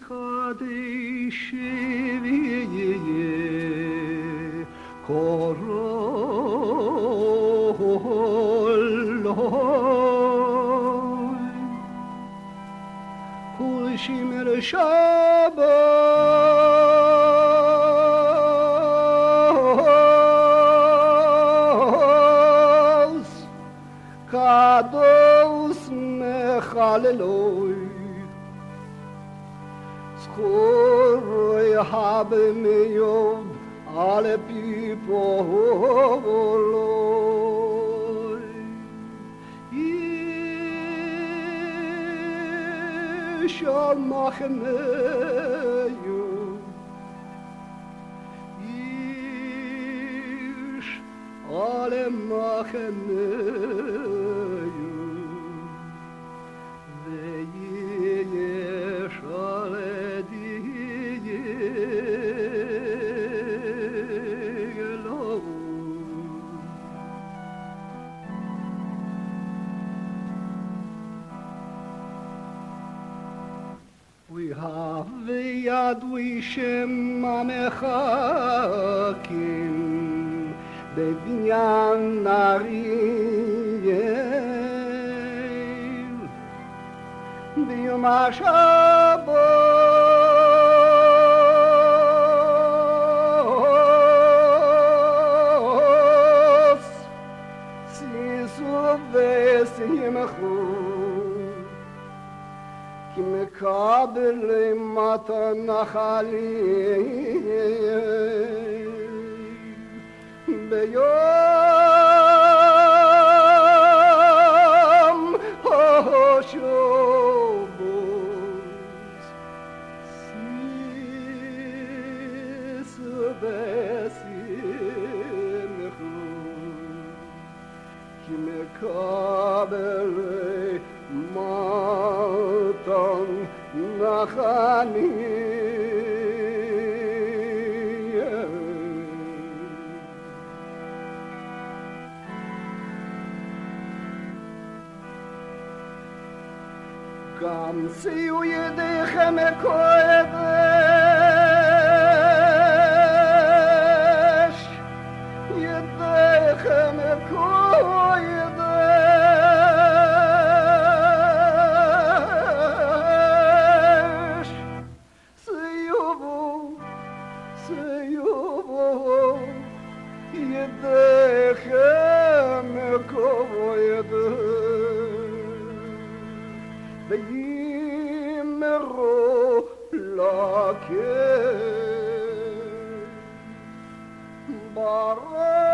Kadişeviye koroloy Kuşimer şabos Kados mechaleloy Skoroy habe me yod alle pipoloy Ishal macheneyo Ish alle macheneyo Veyesh alle We have yad we shem amechakim bebinyan Ariel biyom HaShabos sisu v'simchu כי מקבלים מתנחלים ביום השובוס שישו ושמחו כי מקבלים מתן נחלים גם שיעו ידיכם קודש ידיכם קודש ידיכם כבוד וימרו לקר ברוך